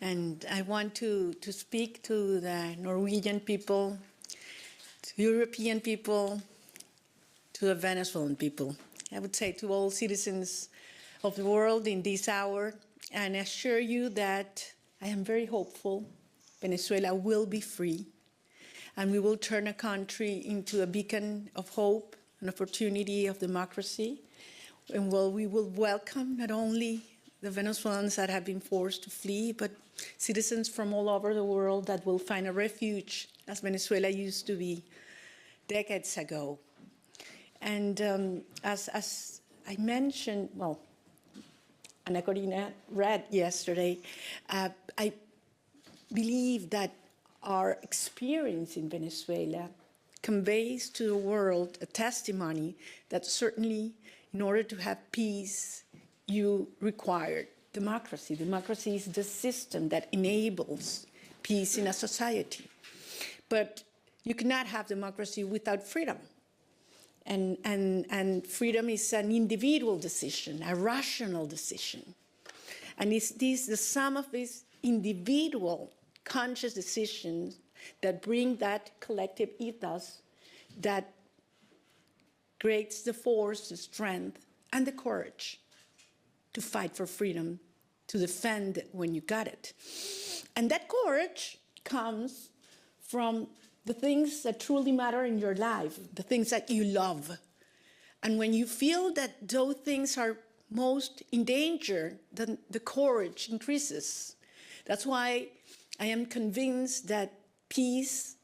And I want to speak to the Norwegian people, to European people, to the Venezuelan people. I would say to all citizens of the world in this hour, and assure you that I am very hopeful Venezuela will be free, and we will turn a country into a beacon of hope, an opportunity of democracy, and we will welcome not only the Venezuelans that have been forced to flee, but citizens from all over the world that will find a refuge, as Venezuela used to be decades ago. And as I mentioned, well, María Corina read yesterday, I believe that our experience in Venezuela conveys to the world a testimony that certainly in order to have peace, you require democracy. Democracy is the system that enables peace in a society. But you cannot have democracy without freedom. And freedom is an individual decision, a rational decision. And it's the sum of these individual conscious decisions that bring that collective ethos that creates the force, the strength, and the courage to fight for freedom, to defend it when you got it. And that courage comes from the things that truly matter in your life, the things that you love. And when you feel that those things are most in danger, then the courage increases. That's why I am convinced that peace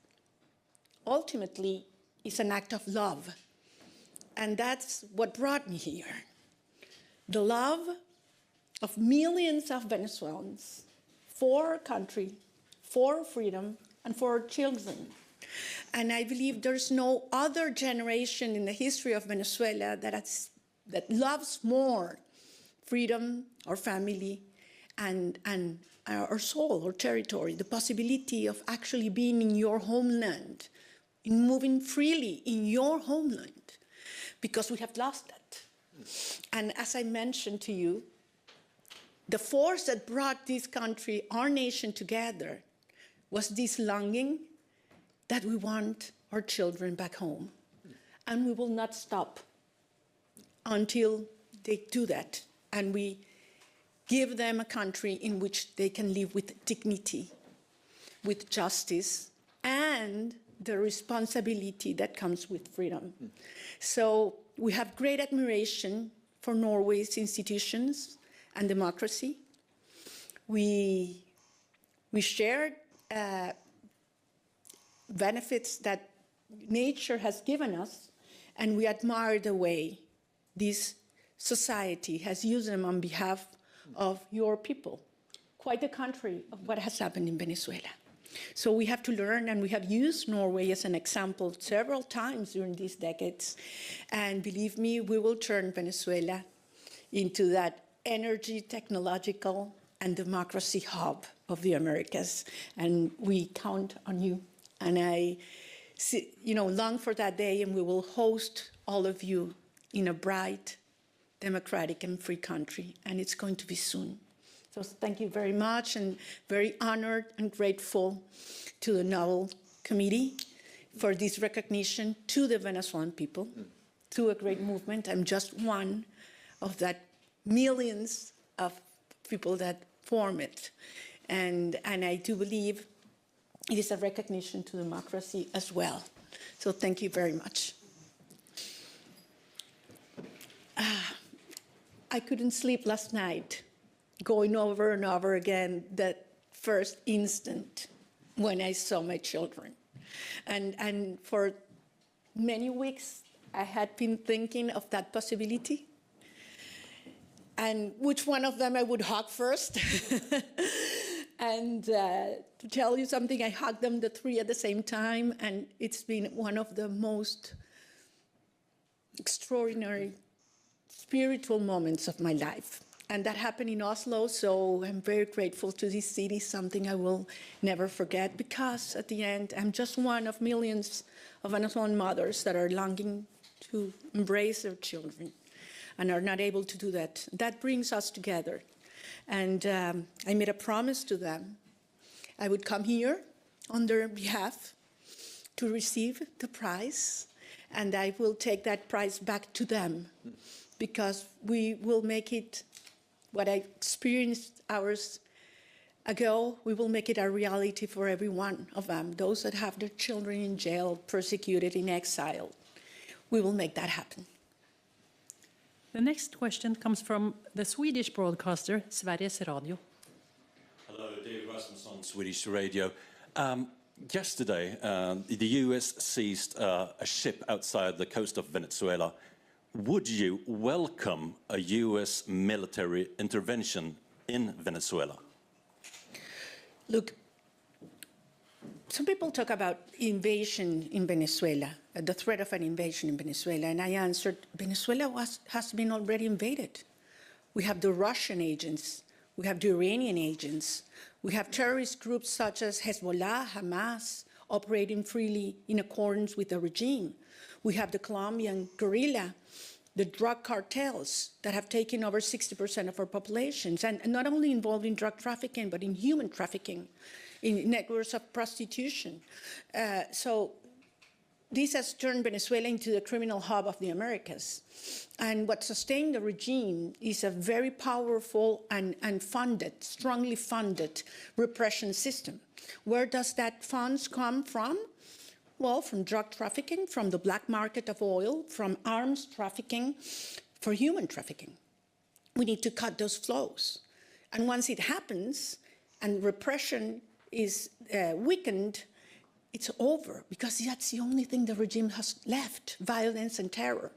ultimately is an act of love. And that's what brought me here. The love of millions of Venezuelans for our country, for freedom, and for our children. And I believe there's no other generation in the history of Venezuela that loves more freedom, our family, and our soul, our territory, the possibility of actually being in your homeland, in moving freely in your homeland, because we have lost that. And as I mentioned to you, the force that brought this country, our nation together, was this longing that we want our children back home. And we will not stop until they do that. And we give them a country in which they can live with dignity, with justice, and the responsibility that comes with freedom. So we have great admiration for Norway's institutions and democracy. We shared benefits that nature has given us, and we admire the way this society has used them on behalf of your people. Quite the contrary of what has happened in Venezuela. So we have to learn, and we have used Norway as an example several times during these decades. And believe me, we will turn Venezuela into that energy, technological, and democracy hub of the Americas. And we count on you. And I long for that day, and we will host all of you in a bright, democratic, and free country. And it's going to be soon. So thank you very much, and very honored and grateful to the Nobel Committee for this recognition to the Venezuelan people, to a great movement. I'm just one of that millions of people that form it. And I do believe it is a recognition to democracy as well. So thank you very much. I couldn't sleep last night, going over and over again that first instant when I saw my children. And for many weeks, I had been thinking of that possibility and which one of them I would hug first. And to tell you something, I hugged them, the three at the same time, and it's been one of the most extraordinary spiritual moments of my life. And that happened in Oslo, so I'm very grateful to this city, something I will never forget, because at the end, I'm just one of millions of Venezuelan mothers that are longing to embrace their children and are not able to do that. That brings us together. And I made a promise to them. I would come here on their behalf to receive the prize, and I will take that prize back to them, because we will make it what I experienced hours ago. We will make it a reality for every one of them, those that have their children in jail, persecuted, in exile. We will make that happen. The next question comes from the Swedish broadcaster, Sveriges Radio. Hello, David Rasmus on Swedish Radio. Yesterday, the US seized a ship outside the coast of Venezuela. Would you welcome a US military intervention in Venezuela? Look, some people talk about invasion in Venezuela, the threat of an invasion in Venezuela, and I answered, Venezuela has been already invaded. We have the Russian agents, we have the Iranian agents, we have terrorist groups such as Hezbollah, Hamas, operating freely in accordance with the regime. We have the Colombian guerrilla, the drug cartels that have taken over 60% of our populations, and not only involved in drug trafficking, but in human trafficking, in networks of prostitution. So this has turned Venezuela into the criminal hub of the Americas. And what sustained the regime is a very powerful and funded, strongly funded repression system. Where does that funds come from? Well, from drug trafficking, from the black market of oil, from arms trafficking, for human trafficking. We need to cut those flows. And once it happens and repression is weakened, it's over, because that's the only thing the regime has left, violence and terror.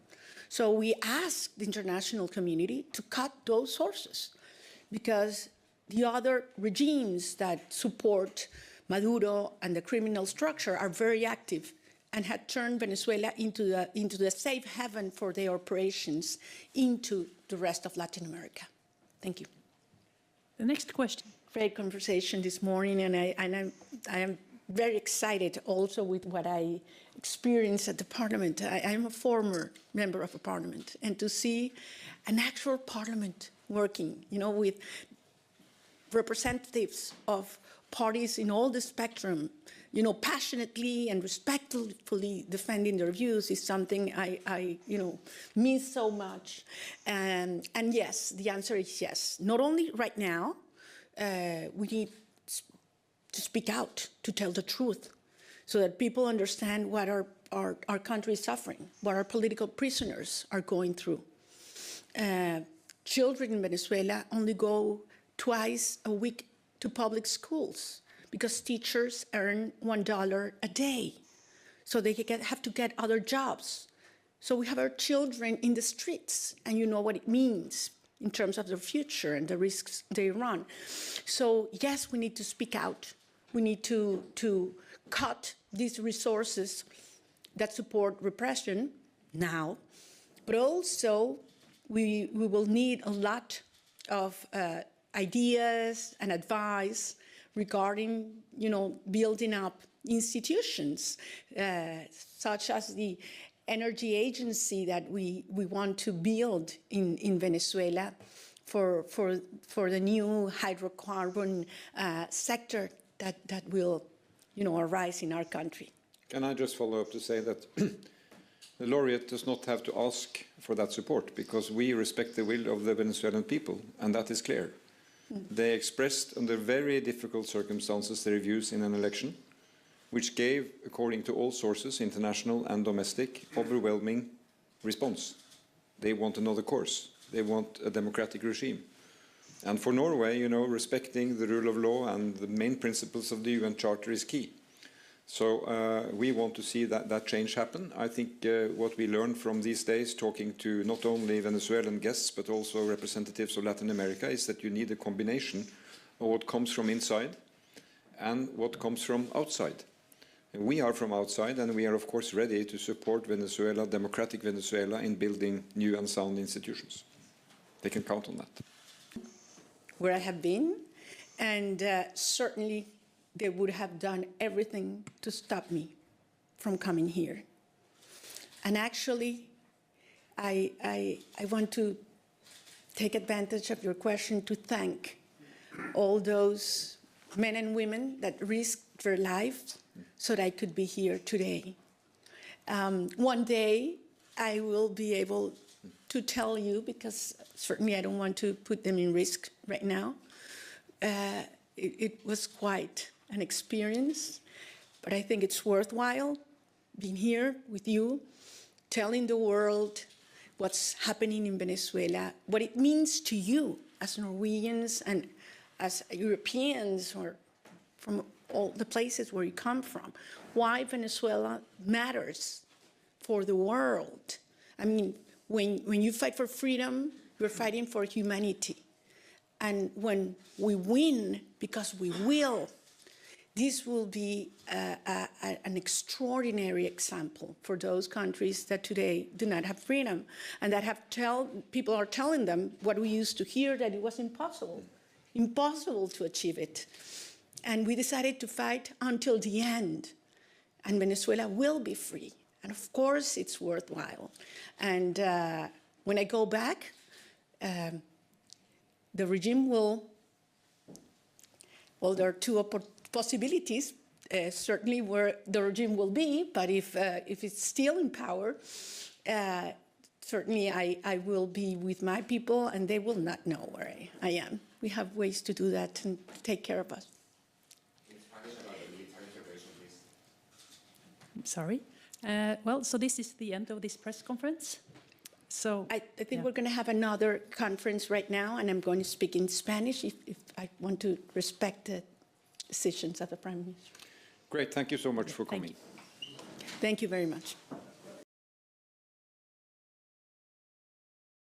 So we ask the international community to cut those sources, because the other regimes that support Maduro and the criminal structure are very active and had turned Venezuela into the safe haven for their operations into the rest of Latin America. Thank you. The next question. Great conversation this morning, and I am very excited also with what I experienced at the Parliament. I am a former member of a Parliament, and to see an actual Parliament working, with representatives of parties in all the spectrum, passionately and respectfully defending their views is something I means so much. And yes, the answer is yes. Not only right now, we need to speak out, to tell the truth, so that people understand what our country is suffering, what our political prisoners are going through. Children in Venezuela only go twice a week to public schools because teachers earn $1 a day. So they have to get other jobs. So we have our children in the streets, and you know what it means in terms of their future and the risks they run. So yes, we need to speak out. We need to cut these resources that support repression now, but also we will need a lot of ideas and advice regarding, building up institutions such as the energy agency that we want to build in Venezuela for the new hydrocarbon sector that will, arise in our country. Can I just follow up to say that the laureate does not have to ask for that support, because we respect the will of the Venezuelan people, and that is clear. They expressed under very difficult circumstances their views in an election, which gave, according to all sources, international and domestic, overwhelming response. They want another course. They want a democratic regime. And for Norway, respecting the rule of law and the main principles of the UN Charter is key. So we want to see that change happen. I think what we learned from these days, talking to not only Venezuelan guests, but also representatives of Latin America, is that you need a combination of what comes from inside and what comes from outside. We are from outside, and we are, of course, ready to support Venezuela, democratic Venezuela, in building new and sound institutions. They can count on that. Where I have been, and certainly they would have done everything to stop me from coming here. And actually, I want to take advantage of your question to thank all those men and women that risked their lives so that I could be here today. One day I will be able to tell you, because certainly I don't want to put them in risk right now. It was quite an experience, but I think it's worthwhile being here with you, telling the world what's happening in Venezuela, what it means to you as Norwegians and as Europeans or from all the places where you come from, why Venezuela matters for the world. I mean, when you fight for freedom, you're fighting for humanity. And when we win, because we will, this will be an extraordinary example for those countries that today do not have freedom and that people are telling them what we used to hear, that it was impossible to achieve it. And we decided to fight until the end, and Venezuela will be free. And of course, it's worthwhile. And when I go back, the regime will, well, there are two possibilities, certainly where the regime will be, but if it's still in power, certainly I will be with my people and they will not know where I am. We have ways to do that and take care of us. Sorry. Well, so this is the end of this press conference. So I think we're going to have another conference right now, and I'm going to speak in Spanish if I want to respect the decisions of the Prime Minister. Great. Thank you so much for coming. Thank you very much.